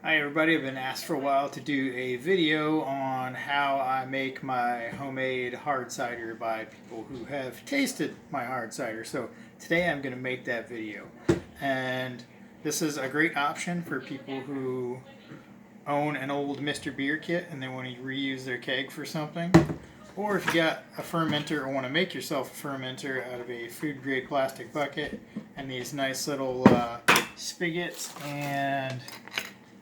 Hi everybody, I've been asked for a while to do a video on how I make my homemade hard cider by people who have tasted my hard cider. So today I'm going to make that video. And this is a great option for people who own an old Mr. Beer kit and they want to reuse their keg for something. Or if you got a fermenter or want to make yourself a fermenter out of a food grade plastic bucket and these nice little spigots and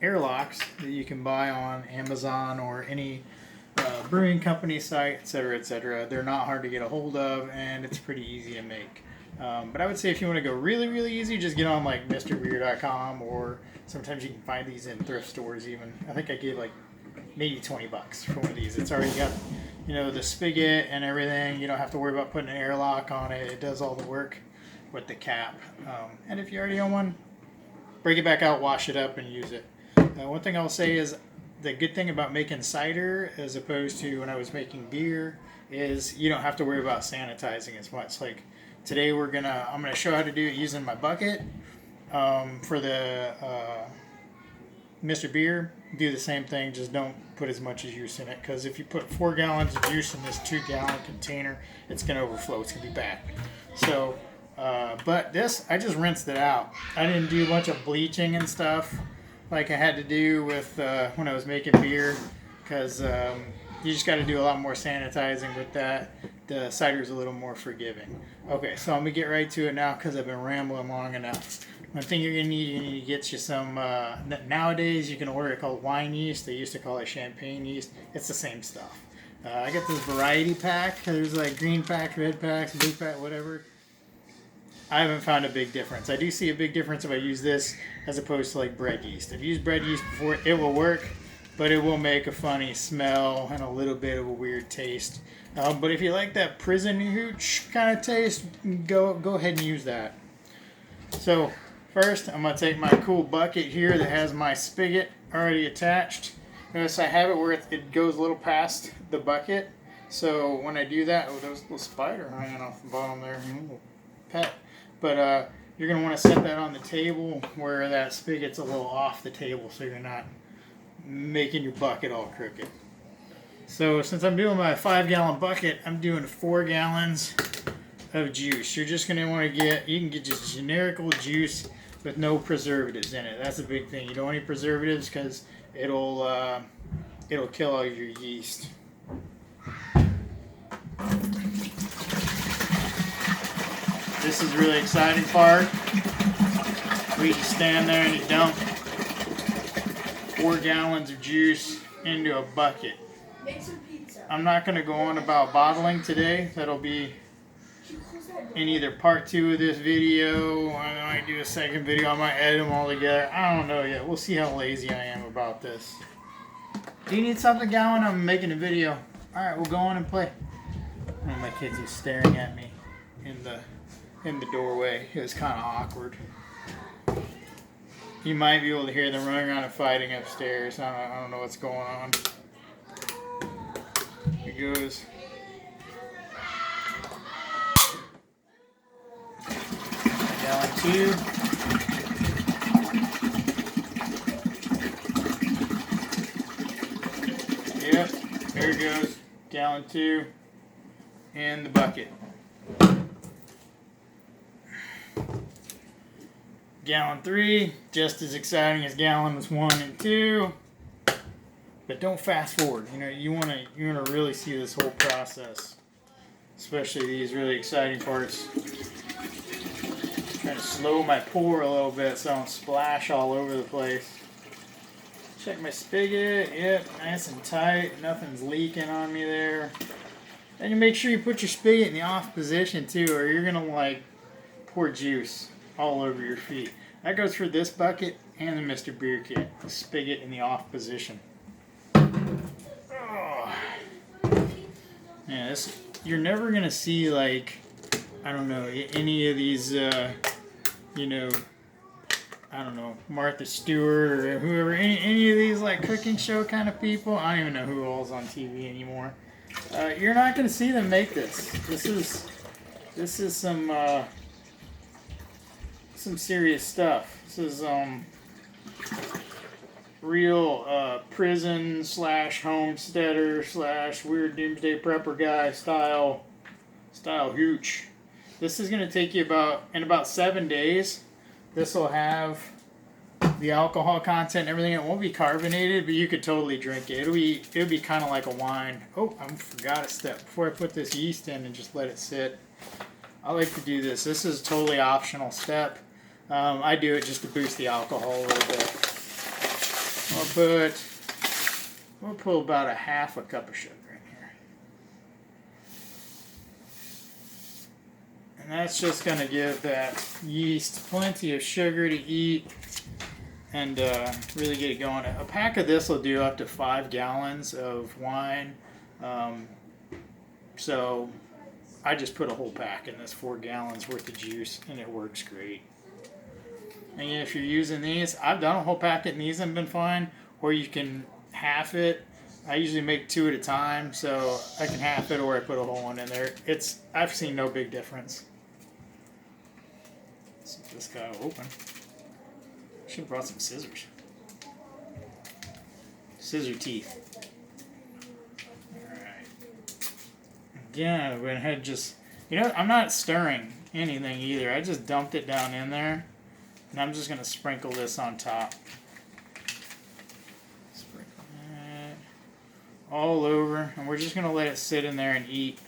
airlocks that you can buy on Amazon or any brewing company site, etc., etc. They're not hard to get a hold of, and it's pretty easy to make. But I would say if you want to go really, really easy, just get on like MrBeer.com, or sometimes you can find these in thrift stores even. I think I gave like maybe $20 for one of these. It's already got, you know, the spigot and everything. You don't have to worry about putting an airlock on it. It does all the work with the cap. And if you already own one, break it back out, wash it up, and use it. One thing I'll say is the good thing about making cider as opposed to when I was making beer is you don't have to worry about sanitizing as much. Like today I'm gonna show how to do it using my bucket. For the Mr. Beer, do the same thing, just don't put as much juice in it, because if you put 4 gallons of juice in this 2-gallon container, it's gonna overflow, it's gonna be bad. So but this, I just rinsed it out. I didn't do a bunch of bleaching and stuff like I had to do with when I was making beer, because you just got to do a lot more sanitizing with that. The cider's a little more forgiving. Okay, so I'm going to get right to it now because I've been rambling long enough. One thing you're going to need to get you some, nowadays you can order it called wine yeast. They used to call it champagne yeast. It's the same stuff. I got this variety pack. There's like green packs, red packs, blue pack, whatever. I haven't found a big difference. I do see a big difference if I use this as opposed to like bread yeast. I've used bread yeast before. It will work, but it will make a funny smell and a little bit of a weird taste. But if you like that prison hooch kind of taste, go ahead and use that. So first, I'm going to take my cool bucket here that has my spigot already attached. Notice I have it where it goes a little past the bucket. So when I do that, oh, there's a little spider hanging off the bottom there. Pet. But you're going to want to set that on the table where that spigot's a little off the table so you're not making your bucket all crooked. So since I'm doing my 5-gallon bucket, I'm doing 4 gallons of juice. You're just going to want to you can get just generic juice with no preservatives in it. That's a big thing. You don't want any preservatives because it'll kill all your yeast. This is the really exciting part. We just stand there and you dump 4 gallons of juice into a bucket. Make some pizza. I'm not going to go on about bottling today. That'll be in either part 2 of this video. I might do a second video. I might edit them all together. I don't know yet. We'll see how lazy I am about this. Do you need something going? I'm making a video. Alright, we'll go on and play. One of my kids is staring at me in the doorway. It was kind of awkward. You might be able to hear them running around and fighting upstairs. I don't know what's going on. Here goes. Gallon 2. Yep, there it goes. Gallon 2 in the bucket. Gallon 3, just as exciting as gallons 1 and 2, but don't fast forward. You know, you want to really see this whole process, especially these really exciting parts. Trying to slow my pour a little bit so I don't splash all over the place. Check my spigot. Yep, nice and tight. Nothing's leaking on me there. And you make sure you put your spigot in the off position too, or you're gonna like pour juice all over your feet. That goes for this bucket and the Mr. Beer kit. The spigot in the off position. Oh. Yeah, you're never gonna see like, I don't know, any of these, you know, I don't know, Martha Stewart or whoever, any of these like cooking show kind of people. I don't even know who all's on TV anymore. You're not gonna see them make this. This is some serious stuff. This is real prison / homesteader / weird doomsday prepper guy style hooch. This is going to take you about 7 days. This will have the alcohol content and everything. It won't be carbonated, but you could totally drink it. It'll be kind of like a wine. Oh, I forgot a step before I put this yeast in and just let it sit. I like to do this. This is a totally optional step. I do it just to boost the alcohol a little bit. We'll put about a half a cup of sugar in here. And that's just going to give that yeast plenty of sugar to eat and really get it going. A pack of this will do up to 5 gallons of wine. So I just put a whole pack in this, 4 gallons worth of juice, and it works great. And if you're using these, I've done a whole packet and these have been fine, or you can half it. I usually make 2 at a time, so I can half it or I put a whole one in there. I've seen no big difference. Let's see if this guy will open. Should have brought some scissors. Scissor teeth. Alright. Again, I went ahead and just, I'm not stirring anything either. I just dumped it down in there. And I'm just going to sprinkle this on top. Sprinkle that all over. And we're just going to let it sit in there and eat.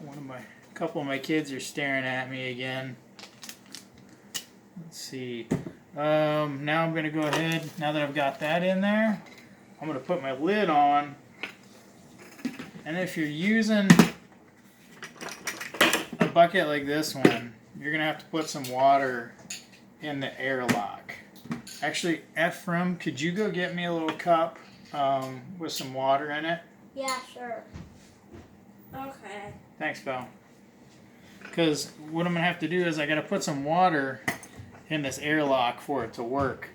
A couple of my kids are staring at me again. Let's see. Now I'm going to go ahead, now that I've got that in there, I'm going to put my lid on. And if you're using a bucket like this one, you're going to have to put some water in the airlock. Actually, Ephraim, could you go get me a little cup with some water in it? Yeah, sure. Okay. Thanks, pal. Because what I'm going to have to do is I got to put some water in this airlock for it to work.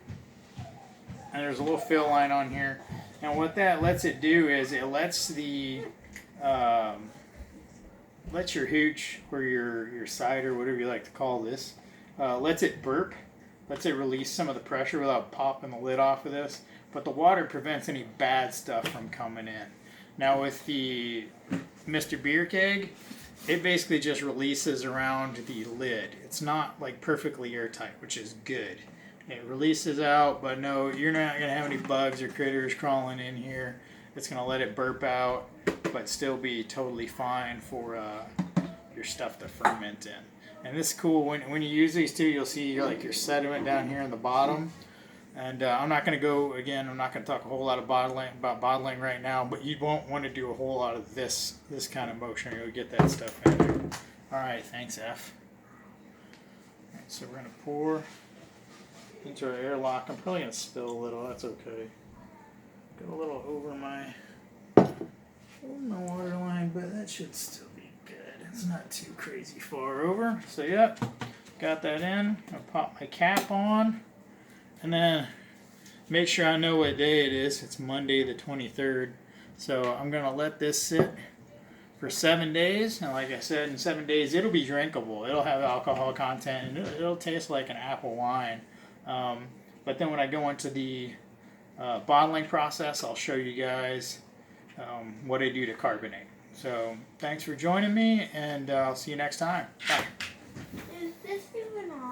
And there's a little fill line on here. And what that lets it do is it lets the lets your hooch or your cider, whatever you like to call this, lets it burp, lets it release some of the pressure without popping the lid off of this. But the water prevents any bad stuff from coming in. Now with the Mr. Beer Keg, it basically just releases around the lid. It's not like perfectly airtight, which is good. It releases out, but no, you're not going to have any bugs or critters crawling in here. It's going to let it burp out, but still be totally fine for your stuff to ferment in. And this is cool. When you use these two, you'll see your sediment down here in the bottom. And I'm not going to go, again, I'm not going to talk a whole lot about bottling right now, but you won't want to do a whole lot of this kind of motion. You'll get that stuff in there. All right, thanks, F. All right, so we're going to pour into our airlock. I'm probably going to spill a little. That's okay. Go a little over my water line, but that should still be good. It's not too crazy far over. So, yep, got that in. I'll pop my cap on. And then make sure I know what day it is. It's Monday the 23rd. So I'm going to let this sit for 7 days. And like I said, in 7 days, it'll be drinkable. It'll have alcohol content, and it'll taste like an apple wine. But then when I go into the bottling process, I'll show you guys what I do to carbonate. So thanks for joining me, and I'll see you next time. Bye.